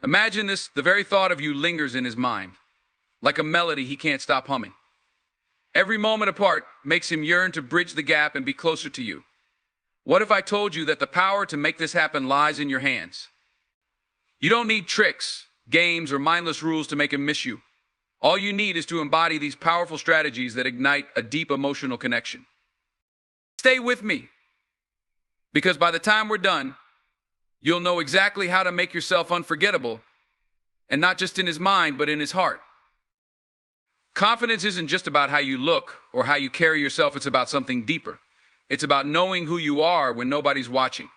Imagine this, the very thought of you lingers in his mind, like a melody he can't stop humming. Every moment apart makes him yearn to bridge the gap and be closer to you. What if I told you that the power to make this happen lies in your hands? You don't need tricks, games, or mindless rules to make him miss you. All you need is to embody these powerful strategies that ignite a deep emotional connection. Stay with me, because by the time we're done, you'll know exactly how to make yourself unforgettable, and not just in his mind, but in his heart. Confidence isn't just about how you look or how you carry yourself, it's about something deeper. It's about knowing who you are when nobody's watching.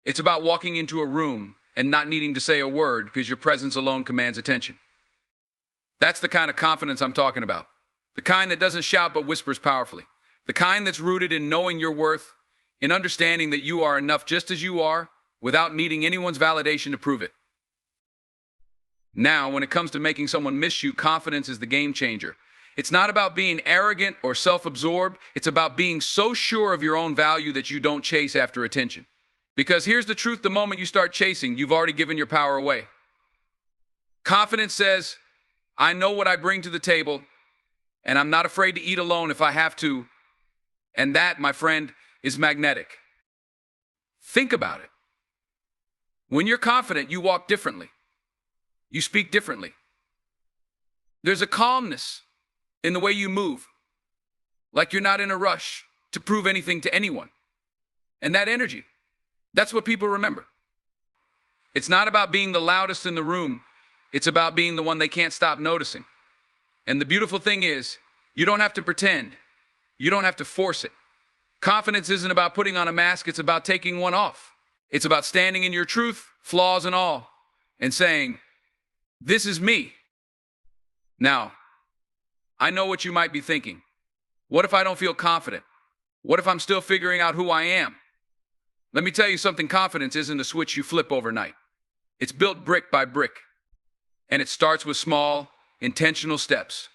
It's about walking into a room and not needing to say a word because your presence alone commands attention. That's the kind of confidence I'm talking about. The kind that doesn't shout but whispers powerfully. The kind that's rooted in knowing your worth, in understanding that you are enough just as you are, without needing anyone's validation to prove it. Now, when it comes to making someone miss you, confidence is the game changer. It's not about being arrogant or self-absorbed. It's about being so sure of your own value that you don't chase after attention. Because here's the truth, the moment you start chasing, you've already given your power away. Confidence says, I know what I bring to the table, and I'm not afraid to eat alone if I have to. And that, my friend, is magnetic. Think about it. When you're confident, you walk differently. You speak differently. There's a calmness in the way you move, like you're not in a rush to prove anything to anyone. And that energy, that's what people remember. It's not about being the loudest in the room. It's about being the one they can't stop noticing. And the beautiful thing is, you don't have to pretend. You don't have to force it. Confidence isn't about putting on a mask, it's about taking one off. It's about standing in your truth, flaws and all, and saying, this is me. Now, I know what you might be thinking. What if I don't feel confident? What if I'm still figuring out who I am? Let me tell you something, confidence isn't a switch you flip overnight. It's built brick by brick. And it starts with small, intentional steps.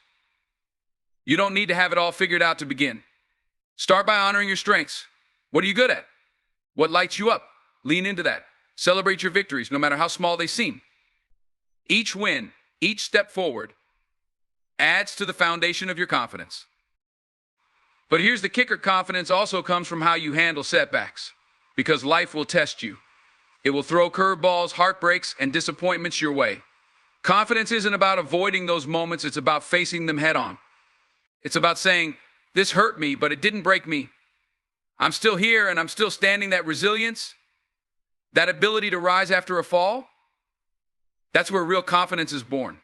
You don't need to have it all figured out to begin. Start by honoring your strengths. What are you good at? What lights you up? Lean into that. Celebrate your victories, no matter how small they seem. Each win, each step forward, adds to the foundation of your confidence. But here's the kicker, confidence also comes from how you handle setbacks. Because life will test you. It will throw curveballs, heartbreaks, and disappointments your way. Confidence isn't about avoiding those moments, it's about facing them head on. It's about saying, this hurt me, but it didn't break me. I'm still here and I'm still standing. That resilience, that ability to rise after a fall, that's where real confidence is born.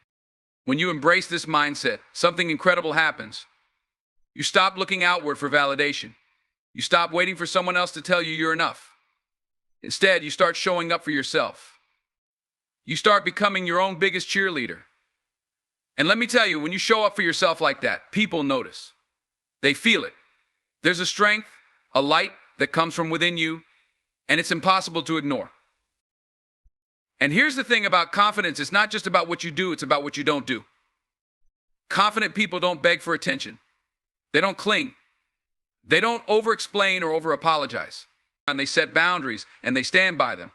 When you embrace this mindset, something incredible happens. You stop looking outward for validation. You stop waiting for someone else to tell you you're enough. Instead, you start showing up for yourself. You start becoming your own biggest cheerleader. And let me tell you, when you show up for yourself like that, people notice. They feel it. There's a strength, a light that comes from within you, and it's impossible to ignore. And here's the thing about confidence, it's not just about what you do, it's about what you don't do. Confident people don't beg for attention. They don't cling. They don't over-explain or over-apologize. And they set boundaries, and they stand by them.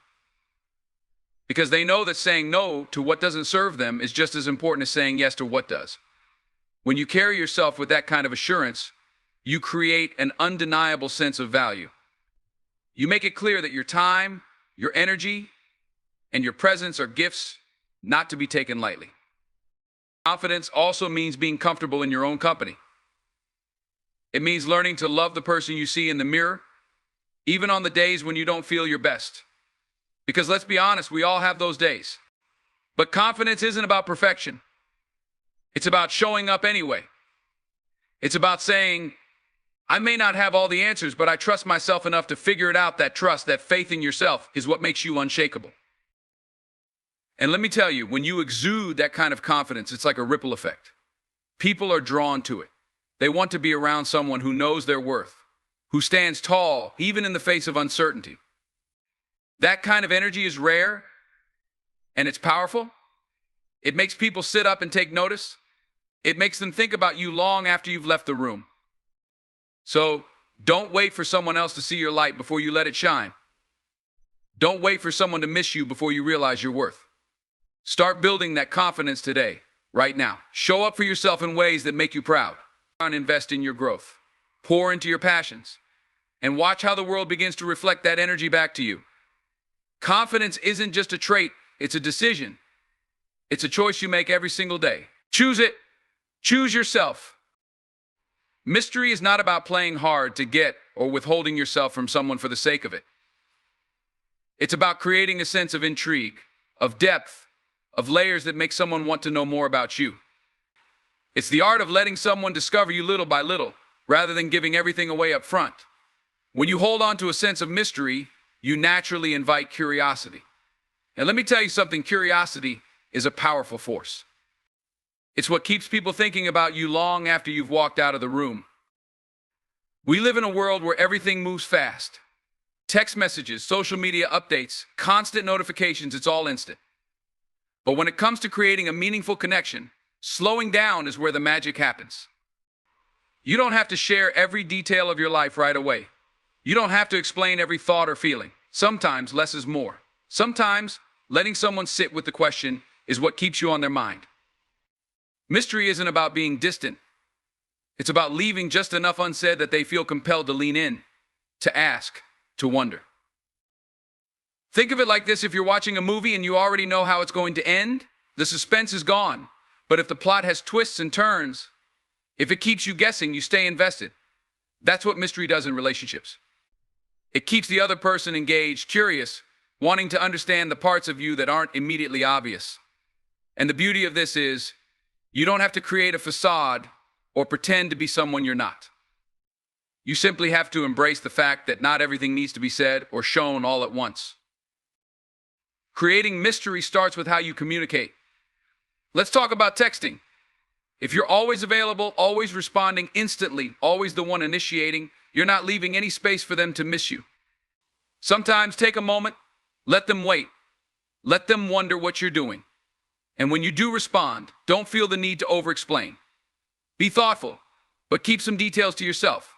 Because they know that saying no to what doesn't serve them is just as important as saying yes to what does. When you carry yourself with that kind of assurance, you create an undeniable sense of value. You make it clear that your time, your energy, and your presence are gifts not to be taken lightly. Confidence also means being comfortable in your own company. It means learning to love the person you see in the mirror, even on the days when you don't feel your best. Because let's be honest, we all have those days. But confidence isn't about perfection. It's about showing up anyway. It's about saying, I may not have all the answers, but I trust myself enough to figure it out. That trust, that faith in yourself is what makes you unshakable. And let me tell you, when you exude that kind of confidence, it's like a ripple effect. People are drawn to it. They want to be around someone who knows their worth, who stands tall, even in the face of uncertainty. That kind of energy is rare, and it's powerful. It makes people sit up and take notice. It makes them think about you long after you've left the room. So don't wait for someone else to see your light before you let it shine. Don't wait for someone to miss you before you realize your worth. Start building that confidence today, right now. Show up for yourself in ways that make you proud. Invest in your growth. Pour into your passions. And watch how the world begins to reflect that energy back to you. Confidence isn't just a trait, it's a decision. It's a choice you make every single day. Choose it. Choose yourself. Mystery is not about playing hard to get or withholding yourself from someone for the sake of it. It's about creating a sense of intrigue, of depth, of layers that make someone want to know more about you. It's the art of letting someone discover you little by little, rather than giving everything away up front. When you hold on to a sense of mystery, you naturally invite curiosity. And let me tell you something, curiosity is a powerful force. It's what keeps people thinking about you long after you've walked out of the room. We live in a world where everything moves fast. Text messages, social media updates, constant notifications, it's all instant. But when it comes to creating a meaningful connection, slowing down is where the magic happens. You don't have to share every detail of your life right away. You don't have to explain every thought or feeling. Sometimes less is more. Sometimes letting someone sit with the question is what keeps you on their mind. Mystery isn't about being distant. It's about leaving just enough unsaid that they feel compelled to lean in, to ask, to wonder. Think of it like this: if you're watching a movie and you already know how it's going to end, the suspense is gone. But if the plot has twists and turns, if it keeps you guessing, you stay invested. That's what mystery does in relationships. It keeps the other person engaged, curious, wanting to understand the parts of you that aren't immediately obvious. And the beauty of this is, you don't have to create a facade or pretend to be someone you're not. You simply have to embrace the fact that not everything needs to be said or shown all at once. Creating mystery starts with how you communicate. Let's talk about texting. If you're always available, always responding instantly, always the one initiating, you're not leaving any space for them to miss you. Sometimes take a moment, let them wait. Let them wonder what you're doing. And when you do respond, don't feel the need to over-explain. Be thoughtful, but keep some details to yourself.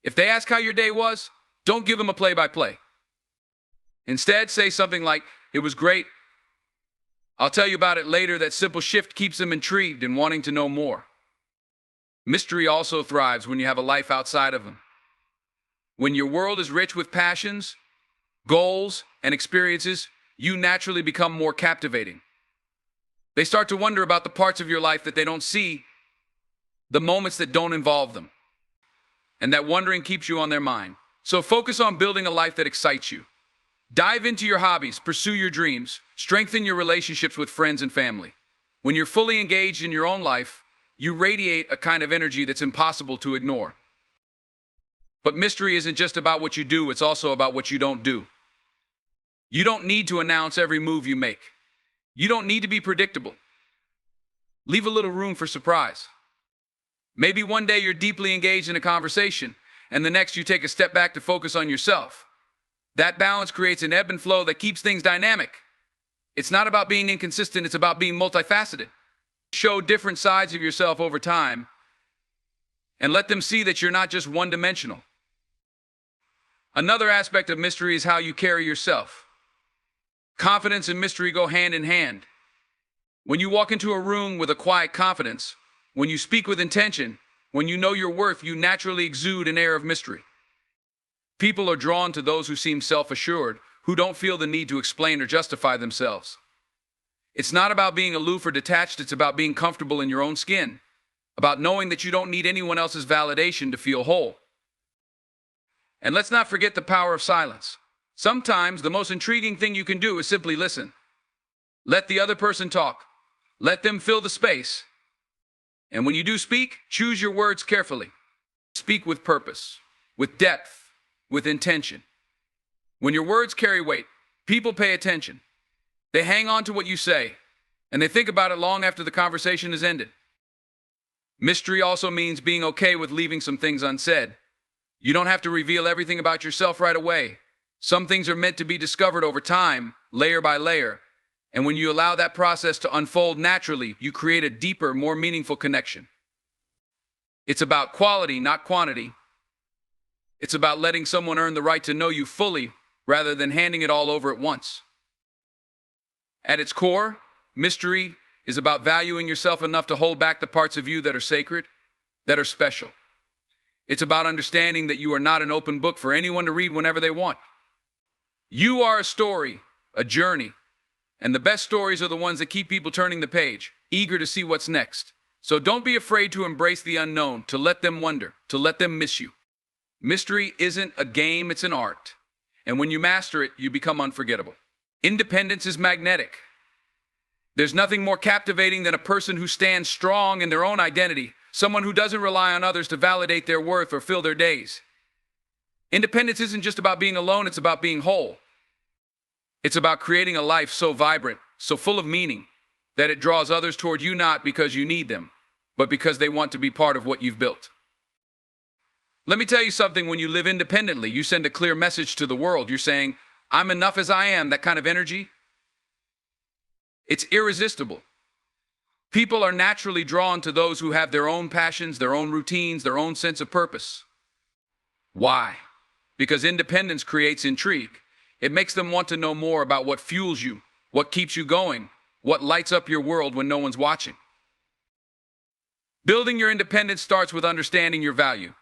If they ask how your day was, don't give them a play-by-play. Instead, say something like, "It was great. I'll tell you about it later." That simple shift keeps them intrigued and wanting to know more. Mystery also thrives when you have a life outside of them. When your world is rich with passions, goals, and experiences, you naturally become more captivating. They start to wonder about the parts of your life that they don't see, the moments that don't involve them. And that wondering keeps you on their mind. So focus on building a life that excites you. Dive into your hobbies, pursue your dreams, strengthen your relationships with friends and family. When you're fully engaged in your own life, you radiate a kind of energy that's impossible to ignore. But mystery isn't just about what you do, it's also about what you don't do. You don't need to announce every move you make. You don't need to be predictable. Leave a little room for surprise. Maybe one day you're deeply engaged in a conversation, and the next you take a step back to focus on yourself. That balance creates an ebb and flow that keeps things dynamic. It's not about being inconsistent, it's about being multifaceted. Show different sides of yourself over time, and let them see that you're not just one-dimensional. Another aspect of mystery is how you carry yourself. Confidence and mystery go hand in hand. When you walk into a room with a quiet confidence, when you speak with intention, when you know your worth, you naturally exude an air of mystery. People are drawn to those who seem self-assured, who don't feel the need to explain or justify themselves. It's not about being aloof or detached, it's about being comfortable in your own skin, about knowing that you don't need anyone else's validation to feel whole. And let's not forget the power of silence. Sometimes the most intriguing thing you can do is simply listen. Let the other person talk. Let them fill the space. And when you do speak, choose your words carefully. Speak with purpose, with depth, with intention. When your words carry weight, people pay attention. They hang on to what you say, and they think about it long after the conversation is ended. Mystery also means being okay with leaving some things unsaid. You don't have to reveal everything about yourself right away. Some things are meant to be discovered over time, layer by layer. And when you allow that process to unfold naturally, you create a deeper, more meaningful connection. It's about quality, not quantity. It's about letting someone earn the right to know you fully, rather than handing it all over at once. At its core, Mystery is about valuing yourself enough to hold back the parts of you that are sacred, that are special. It's about understanding that you are not an open book for anyone to read whenever they want. You are a story, a journey, and the best stories are the ones that keep people turning the page, eager to see what's next. So don't be afraid to embrace the unknown, to let them wonder, to let them miss you. Mystery isn't a game, it's an art. And when you master it, you become unforgettable. Independence is magnetic. There's nothing more captivating than a person who stands strong in their own identity, someone who doesn't rely on others to validate their worth or fill their days. Independence isn't just about being alone, it's about being whole. It's about creating a life so vibrant, so full of meaning, that it draws others toward you not because you need them, but because they want to be part of what you've built. Let me tell you something, when you live independently, you send a clear message to the world. You're saying, I'm enough as I am, that kind of energy. It's irresistible. People are naturally drawn to those who have their own passions, their own routines, their own sense of purpose. Why? Because independence creates intrigue. It makes them want to know more about what fuels you, what keeps you going, what lights up your world when no one's watching. Building your independence starts with understanding your value.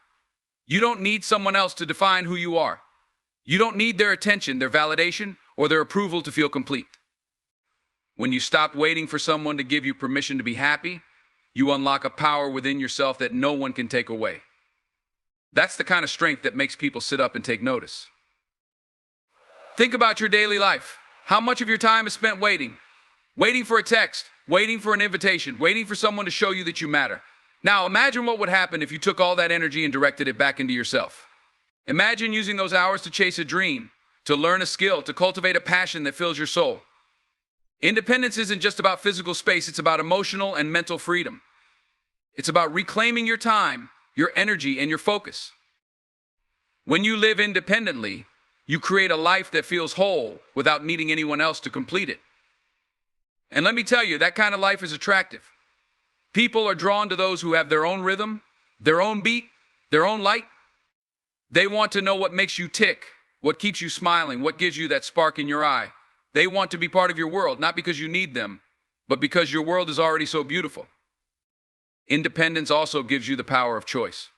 You don't need someone else to define who you are. You don't need their attention, their validation, or their approval to feel complete. When you stop waiting for someone to give you permission to be happy, you unlock a power within yourself that no one can take away. That's the kind of strength that makes people sit up and take notice. Think about your daily life. How much of your time is spent waiting? Waiting for a text, waiting for an invitation, waiting for someone to show you that you matter. Now, imagine what would happen if you took all that energy and directed it back into yourself. Imagine using those hours to chase a dream, to learn a skill, to cultivate a passion that fills your soul. Independence isn't just about physical space, it's about emotional and mental freedom. It's about reclaiming your time, your energy, and your focus. When you live independently, you create a life that feels whole without needing anyone else to complete it. And let me tell you, that kind of life is attractive. People are drawn to those who have their own rhythm, their own beat, their own light. They want to know what makes you tick, what keeps you smiling, what gives you that spark in your eye. They want to be part of your world, not because you need them, but because your world is already so beautiful. Independence also gives you the power of choice.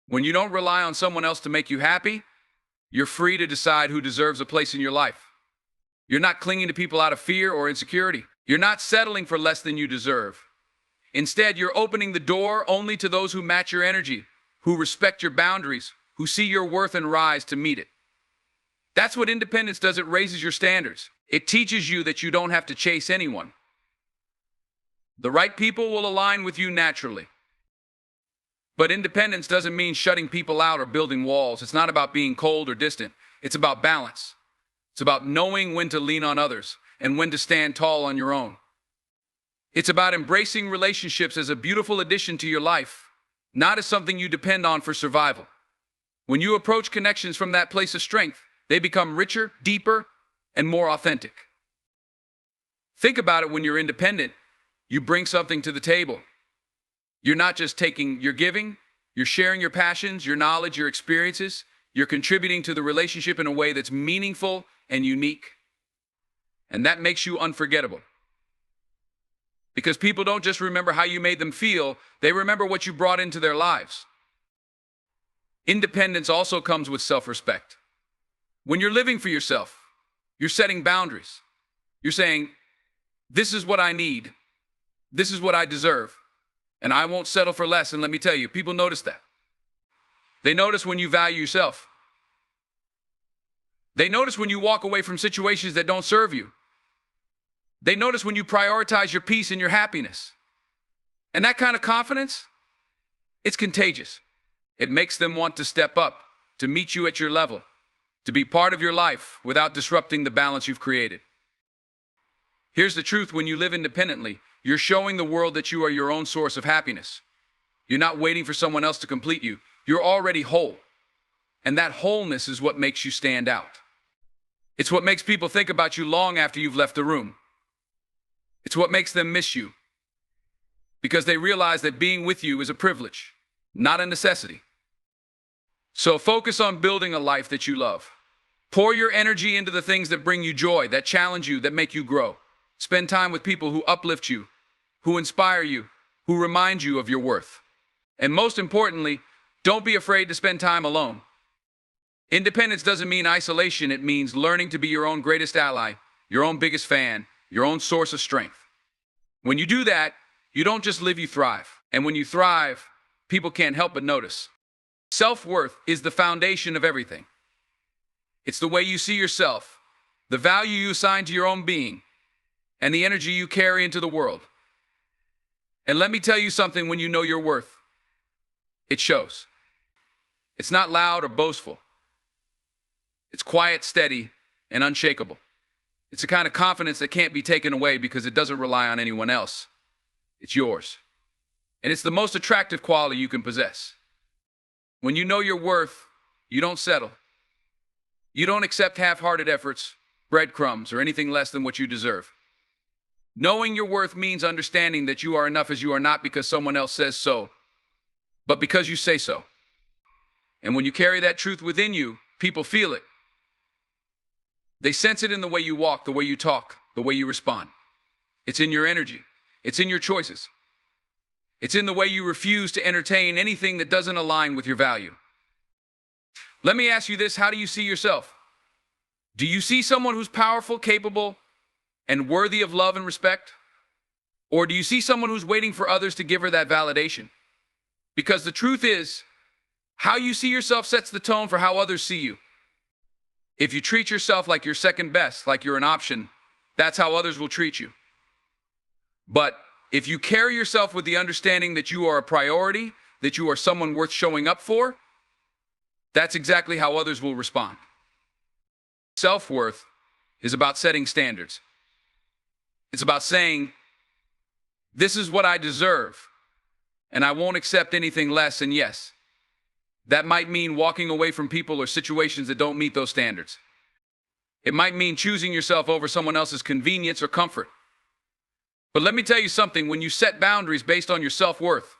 When you don't rely on someone else to make you happy, you're free to decide who deserves a place in your life. You're not clinging to people out of fear or insecurity. You're not settling for less than you deserve. Instead, you're opening the door only to those who match your energy, who respect your boundaries, who see your worth and rise to meet it. That's what independence does. It raises your standards. It teaches you that you don't have to chase anyone. The right people will align with you naturally. But independence doesn't mean shutting people out or building walls. It's not about being cold or distant. It's about balance. It's about knowing when to lean on others and when to stand tall on your own. It's about embracing relationships as a beautiful addition to your life, not as something you depend on for survival. When you approach connections from that place of strength, they become richer, deeper, and more authentic. Think about it. When you're independent, you bring something to the table. You're not just taking, you're giving, you're sharing your passions, your knowledge, your experiences. You're contributing to the relationship in a way that's meaningful and unique. And that makes you unforgettable. Because people don't just remember how you made them feel, they remember what you brought into their lives. Independence also comes with self-respect. When you're living for yourself, you're setting boundaries. You're saying, this is what I need, this is what I deserve, and I won't settle for less. And let me tell you, people notice that. They notice when you value yourself. They notice when you walk away from situations that don't serve you. They notice when you prioritize your peace and your happiness. And that kind of confidence, it's contagious. It makes them want to step up, to meet you at your level, to be part of your life without disrupting the balance you've created. Here's the truth: when you live independently, you're showing the world that you are your own source of happiness. You're not waiting for someone else to complete you. You're already whole. And that wholeness is what makes you stand out. It's what makes people think about you long after you've left the room. It's what makes them miss you, because they realize that being with you is a privilege, not a necessity. So focus on building a life that you love. Pour your energy into the things that bring you joy, that challenge you, that make you grow. Spend time with people who uplift you, who inspire you, who remind you of your worth. And most importantly, don't be afraid to spend time alone. Independence doesn't mean isolation, it means learning to be your own greatest ally, your own biggest fan, your own source of strength. When you do that, you don't just live, you thrive. And when you thrive, people can't help but notice. Self-worth is the foundation of everything. It's the way you see yourself, the value you assign to your own being, and the energy you carry into the world. And let me tell you something, when you know your worth, it shows. It's not loud or boastful. It's quiet, steady, and unshakable. It's a kind of confidence that can't be taken away because it doesn't rely on anyone else. It's yours. And it's the most attractive quality you can possess. When you know your worth, you don't settle. You don't accept half-hearted efforts, breadcrumbs, or anything less than what you deserve. Knowing your worth means understanding that you are enough as you are, not because someone else says so, but because you say so. And when you carry that truth within you, people feel it. They sense it in the way you walk, the way you talk, the way you respond. It's in your energy. It's in your choices. It's in the way you refuse to entertain anything that doesn't align with your value. Let me ask you this, how do you see yourself? Do you see someone who's powerful, capable, and worthy of love and respect? Or do you see someone who's waiting for others to give her that validation? Because the truth is, how you see yourself sets the tone for how others see you. If you treat yourself like you're second best, like you're an option, that's how others will treat you. But if you carry yourself with the understanding that you are a priority, that you are someone worth showing up for, that's exactly how others will respond. Self-worth is about setting standards. It's about saying, this is what I deserve, and I won't accept anything less. And yes, that might mean walking away from people or situations that don't meet those standards. It might mean choosing yourself over someone else's convenience or comfort. But let me tell you something, when you set boundaries based on your self-worth,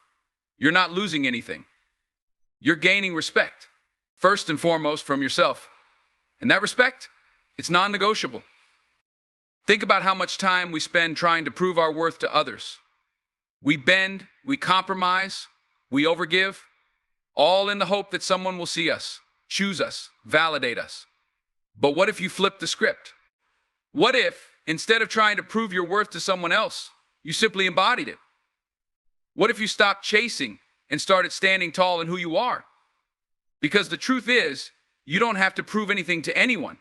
you're not losing anything. You're gaining respect, first and foremost from yourself. And that respect, it's non-negotiable. Think about how much time we spend trying to prove our worth to others. We bend, we compromise, we overgive, all in the hope that someone will see us, choose us, validate us. But what if you flip the script? What if, instead of trying to prove your worth to someone else, you simply embodied it? What if you stopped chasing and started standing tall in who you are? Because the truth is, you don't have to prove anything to anyone.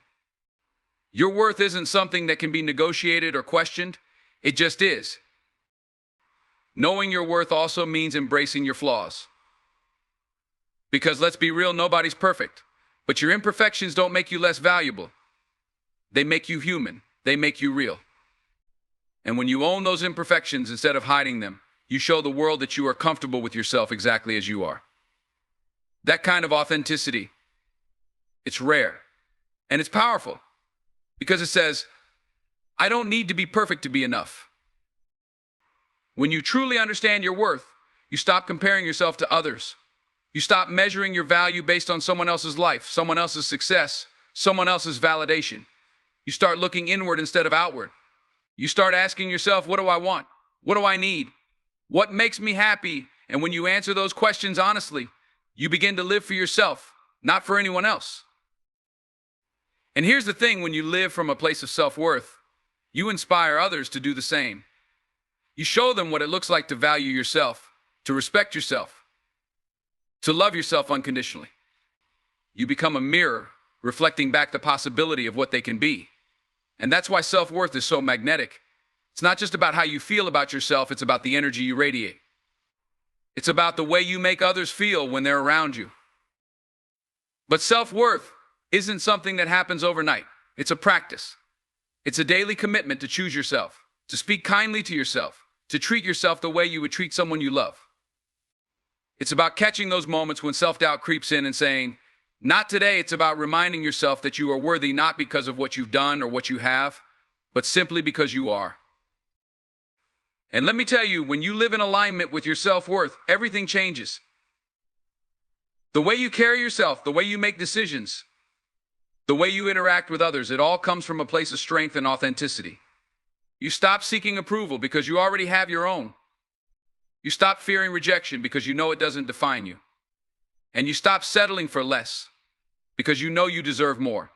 Your worth isn't something that can be negotiated or questioned. It just is. Knowing your worth also means embracing your flaws. Because let's be real, nobody's perfect. But your imperfections don't make you less valuable. They make you human. They make you real. And when you own those imperfections instead of hiding them, you show the world that you are comfortable with yourself exactly as you are. That kind of authenticity, it's rare. And it's powerful. Because it says, I don't need to be perfect to be enough. When you truly understand your worth, you stop comparing yourself to others. You stop measuring your value based on someone else's life, someone else's success, someone else's validation. You start looking inward instead of outward. You start asking yourself, what do I want? What do I need? What makes me happy? And when you answer those questions honestly, you begin to live for yourself, not for anyone else. And here's the thing, when you live from a place of self-worth, you inspire others to do the same. You show them what it looks like to value yourself, to respect yourself, to love yourself unconditionally. You become a mirror, reflecting back the possibility of what they can be. And that's why self-worth is so magnetic. It's not just about how you feel about yourself, it's about the energy you radiate. It's about the way you make others feel when they're around you. But self-worth isn't something that happens overnight. It's a practice. It's a daily commitment to choose yourself, to speak kindly to yourself, to treat yourself the way you would treat someone you love. It's about catching those moments when self-doubt creeps in and saying, not today. It's about reminding yourself that you are worthy not because of what you've done or what you have, but simply because you are. And let me tell you, when you live in alignment with your self-worth, everything changes. The way you carry yourself, the way you make decisions, the way you interact with others, it all comes from a place of strength and authenticity. You stop seeking approval because you already have your own. You stop fearing rejection because you know it doesn't define you. And you stop settling for less because you know you deserve more.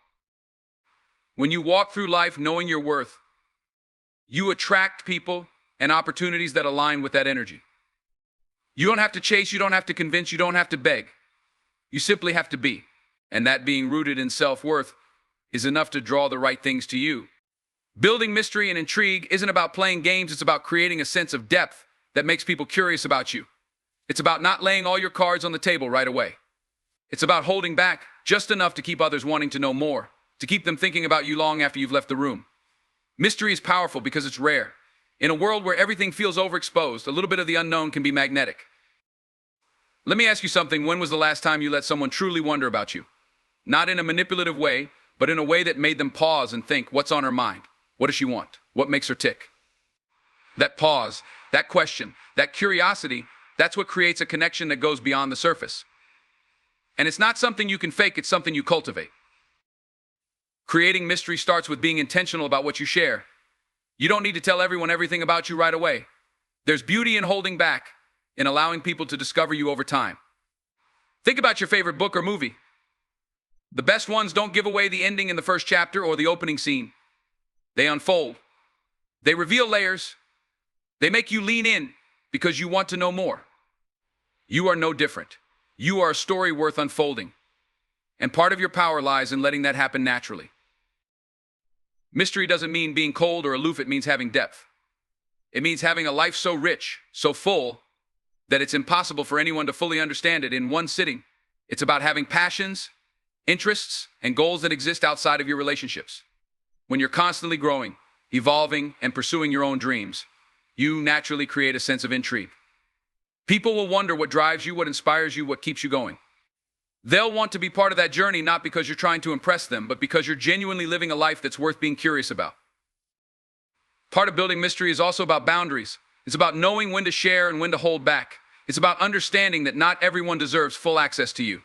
When you walk through life knowing your worth, you attract people and opportunities that align with that energy. You don't have to chase, you don't have to convince, you don't have to beg. You simply have to be. And that being rooted in self-worth is enough to draw the right things to you. Building mystery and intrigue isn't about playing games, it's about creating a sense of depth that makes people curious about you. It's about not laying all your cards on the table right away. It's about holding back just enough to keep others wanting to know more, to keep them thinking about you long after you've left the room. Mystery is powerful because it's rare. In a world where everything feels overexposed, a little bit of the unknown can be magnetic. Let me ask you something. When was the last time you let someone truly wonder about you? Not in a manipulative way, but in a way that made them pause and think, what's on her mind? What does she want? What makes her tick? That pause, that question, that curiosity, that's what creates a connection that goes beyond the surface. And it's not something you can fake, it's something you cultivate. Creating mystery starts with being intentional about what you share. You don't need to tell everyone everything about you right away. There's beauty in holding back, in allowing people to discover you over time. Think about your favorite book or movie. The best ones don't give away the ending in the first chapter or the opening scene. They unfold. They reveal layers. They make you lean in because you want to know more. You are no different. You are a story worth unfolding. And part of your power lies in letting that happen naturally. Mystery doesn't mean being cold or aloof, it means having depth. It means having a life so rich, so full, that it's impossible for anyone to fully understand it in one sitting. It's about having passions, interests, and goals that exist outside of your relationships. When you're constantly growing, evolving, and pursuing your own dreams, you naturally create a sense of intrigue. People will wonder what drives you, what inspires you, what keeps you going. They'll want to be part of that journey not because you're trying to impress them, but because you're genuinely living a life that's worth being curious about. Part of building mystery is also about boundaries. It's about knowing when to share and when to hold back. It's about understanding that not everyone deserves full access to you.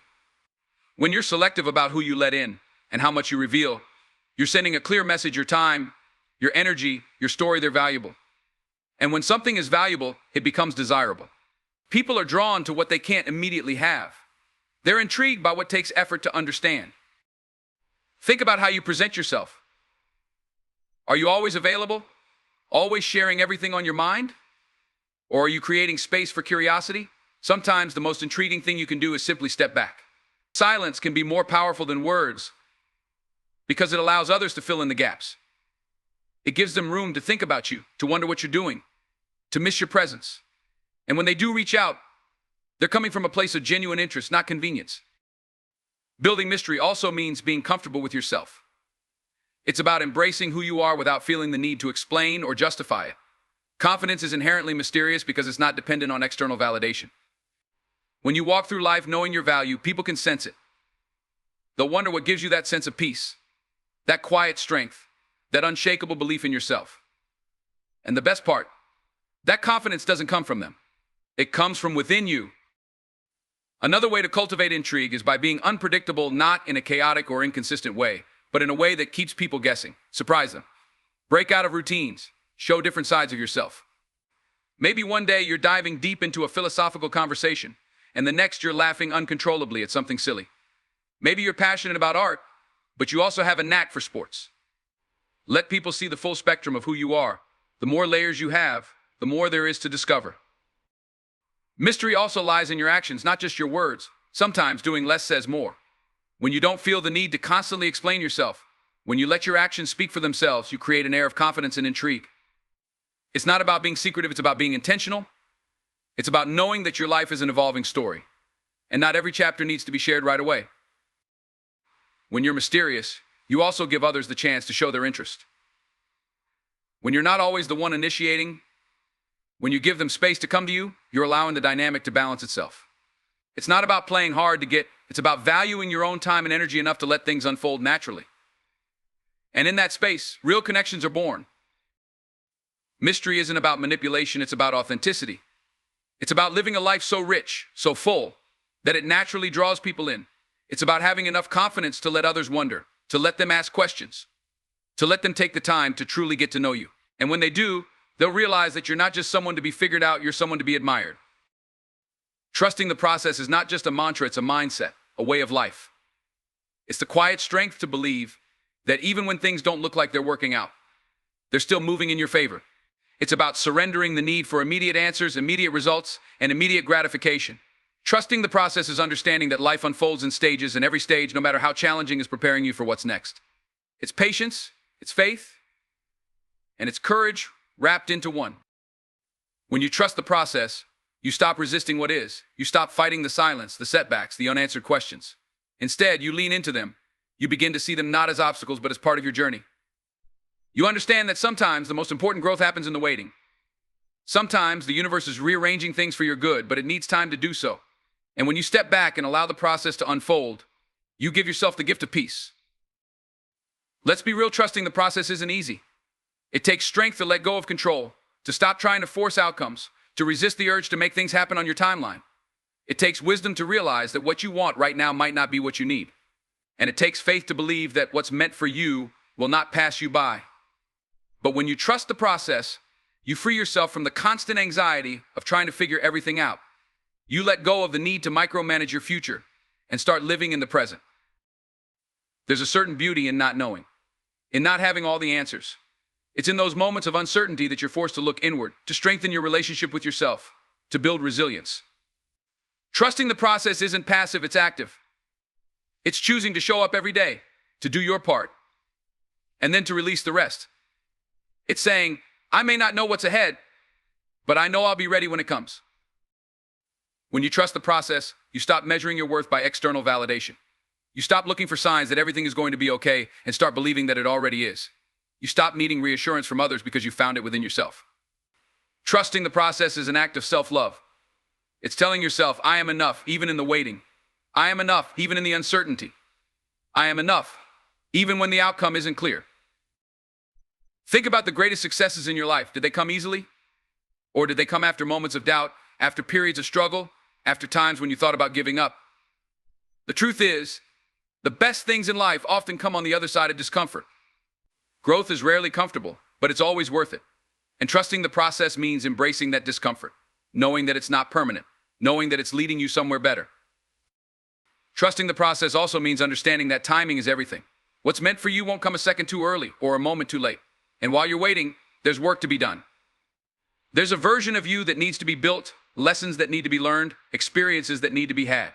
When you're selective about who you let in and how much you reveal, you're sending a clear message: your time, your energy, your story, they're valuable. And when something is valuable, it becomes desirable. People are drawn to what they can't immediately have. They're intrigued by what takes effort to understand. Think about how you present yourself. Are you always available? Always sharing everything on your mind? Or are you creating space for curiosity? Sometimes the most intriguing thing you can do is simply step back. Silence can be more powerful than words because it allows others to fill in the gaps. It gives them room to think about you, to wonder what you're doing, to miss your presence. And when they do reach out, they're coming from a place of genuine interest, not convenience. Building mystery also means being comfortable with yourself. It's about embracing who you are without feeling the need to explain or justify it. Confidence is inherently mysterious because it's not dependent on external validation. When you walk through life knowing your value, people can sense it. They'll wonder what gives you that sense of peace, that quiet strength, that unshakable belief in yourself. And the best part, that confidence doesn't come from them. It comes from within you. Another way to cultivate intrigue is by being unpredictable, not in a chaotic or inconsistent way, but in a way that keeps people guessing. Surprise them. Break out of routines. Show different sides of yourself. Maybe one day you're diving deep into a philosophical conversation, and the next you're laughing uncontrollably at something silly. Maybe you're passionate about art, but you also have a knack for sports. Let people see the full spectrum of who you are. The more layers you have, the more there is to discover. Mystery also lies in your actions, not just your words. Sometimes doing less says more. When you don't feel the need to constantly explain yourself, when you let your actions speak for themselves, you create an air of confidence and intrigue. It's not about being secretive, it's about being intentional. It's about knowing that your life is an evolving story, and not every chapter needs to be shared right away. When you're mysterious, you also give others the chance to show their interest. When you're not always the one initiating, when you give them space to come to you, you're allowing the dynamic to balance itself. It's not about playing hard to get, it's about valuing your own time and energy enough to let things unfold naturally. And in that space, real connections are born. Mystery isn't about manipulation, it's about authenticity. It's about living a life so rich, so full, that it naturally draws people in. It's about having enough confidence to let others wonder, to let them ask questions, to let them take the time to truly get to know you. And when they do, they'll realize that you're not just someone to be figured out, you're someone to be admired. Trusting the process is not just a mantra, it's a mindset, a way of life. It's the quiet strength to believe that even when things don't look like they're working out, they're still moving in your favor. It's about surrendering the need for immediate answers, immediate results, and immediate gratification. Trusting the process is understanding that life unfolds in stages, and every stage, no matter how challenging, is preparing you for what's next. It's patience, it's faith, and it's courage wrapped into one. When you trust the process, you stop resisting what is. You stop fighting the silence, the setbacks, the unanswered questions. Instead, you lean into them. You begin to see them not as obstacles, but as part of your journey. You understand that sometimes the most important growth happens in the waiting. Sometimes the universe is rearranging things for your good, but it needs time to do so. And when you step back and allow the process to unfold, you give yourself the gift of peace. Let's be real, trusting the process isn't easy. It takes strength to let go of control, to stop trying to force outcomes, to resist the urge to make things happen on your timeline. It takes wisdom to realize that what you want right now might not be what you need. And it takes faith to believe that what's meant for you will not pass you by. But when you trust the process, you free yourself from the constant anxiety of trying to figure everything out. You let go of the need to micromanage your future and start living in the present. There's a certain beauty in not knowing, in not having all the answers. It's in those moments of uncertainty that you're forced to look inward, to strengthen your relationship with yourself, to build resilience. Trusting the process isn't passive, it's active. It's choosing to show up every day, to do your part, and then to release the rest. It's saying, I may not know what's ahead, but I know I'll be ready when it comes. When you trust the process, you stop measuring your worth by external validation. You stop looking for signs that everything is going to be okay and start believing that it already is. You stop needing reassurance from others because you found it within yourself. Trusting the process is an act of self-love. It's telling yourself, I am enough, even in the waiting. I am enough, even in the uncertainty. I am enough, even when the outcome isn't clear. Think about the greatest successes in your life. Did they come easily? Or did they come after moments of doubt, after periods of struggle, after times when you thought about giving up? The truth is, the best things in life often come on the other side of discomfort. Growth is rarely comfortable, but it's always worth it. And trusting the process means embracing that discomfort, knowing that it's not permanent, knowing that it's leading you somewhere better. Trusting the process also means understanding that timing is everything. What's meant for you won't come a second too early or a moment too late. And while you're waiting, there's work to be done. There's a version of you that needs to be built, lessons that need to be learned, experiences that need to be had.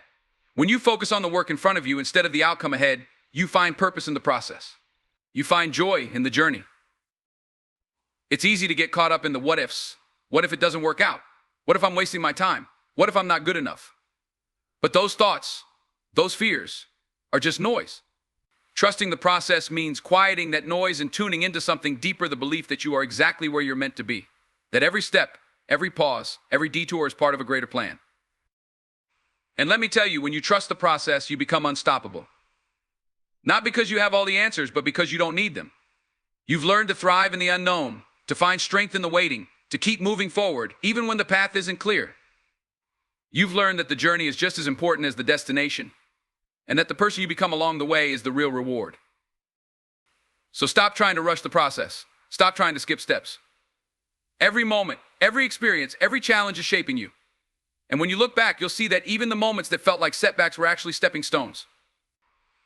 When you focus on the work in front of you instead of the outcome ahead, you find purpose in the process. You find joy in the journey. It's easy to get caught up in the what ifs. What if it doesn't work out? What if I'm wasting my time? What if I'm not good enough? But those thoughts, those fears, are just noise. Trusting the process means quieting that noise and tuning into something deeper, the belief that you are exactly where you're meant to be. That every step, every pause, every detour is part of a greater plan. And let me tell you, when you trust the process, you become unstoppable. Not because you have all the answers, but because you don't need them. You've learned to thrive in the unknown, to find strength in the waiting, to keep moving forward, even when the path isn't clear. You've learned that the journey is just as important as the destination, and that the person you become along the way is the real reward. So stop trying to rush the process. Stop trying to skip steps. Every moment, every experience, every challenge is shaping you. And when you look back, you'll see that even the moments that felt like setbacks were actually stepping stones.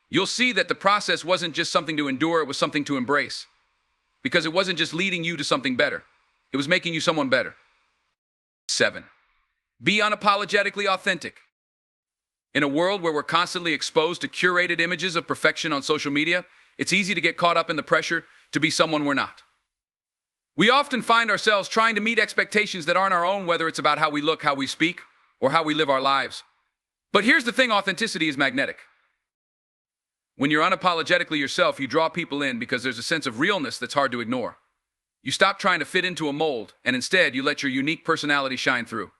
You'll see that the process wasn't just something to endure, it was something to embrace. Because it wasn't just leading you to something better. It was making you someone better. 7. Be unapologetically authentic. In a world where we're constantly exposed to curated images of perfection on social media, it's easy to get caught up in the pressure to be someone we're not. We often find ourselves trying to meet expectations that aren't our own, whether it's about how we look, how we speak, or how we live our lives. But here's the thing, authenticity is magnetic. When you're unapologetically yourself, you draw people in because there's a sense of realness that's hard to ignore. You stop trying to fit into a mold, and instead you let your unique personality shine through.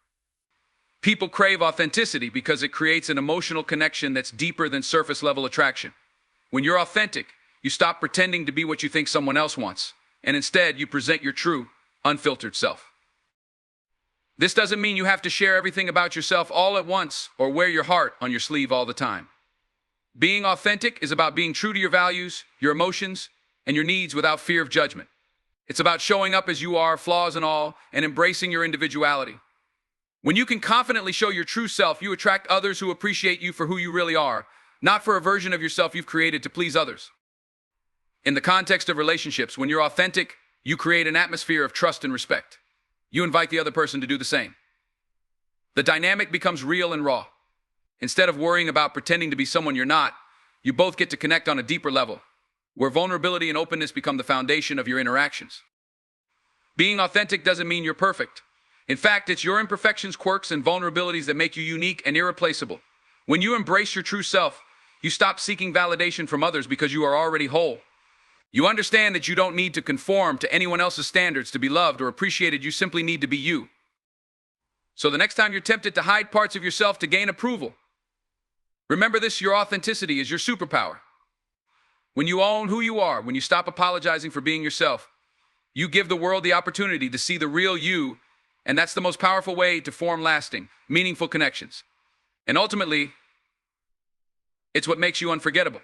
People crave authenticity because it creates an emotional connection that's deeper than surface-level attraction. When you're authentic, you stop pretending to be what you think someone else wants, and instead you present your true, unfiltered self. This doesn't mean you have to share everything about yourself all at once or wear your heart on your sleeve all the time. Being authentic is about being true to your values, your emotions, and your needs without fear of judgment. It's about showing up as you are, flaws and all, and embracing your individuality. When you can confidently show your true self, you attract others who appreciate you for who you really are, not for a version of yourself you've created to please others. In the context of relationships, when you're authentic, you create an atmosphere of trust and respect. You invite the other person to do the same. The dynamic becomes real and raw. Instead of worrying about pretending to be someone you're not, you both get to connect on a deeper level, where vulnerability and openness become the foundation of your interactions. Being authentic doesn't mean you're perfect. In fact, it's your imperfections, quirks, and vulnerabilities that make you unique and irreplaceable. When you embrace your true self, you stop seeking validation from others because you are already whole. You understand that you don't need to conform to anyone else's standards to be loved or appreciated. You simply need to be you. So the next time you're tempted to hide parts of yourself to gain approval, remember this: your authenticity is your superpower. When you own who you are, when you stop apologizing for being yourself, you give the world the opportunity to see the real you, and that's the most powerful way to form lasting, meaningful connections. And ultimately, it's what makes you unforgettable.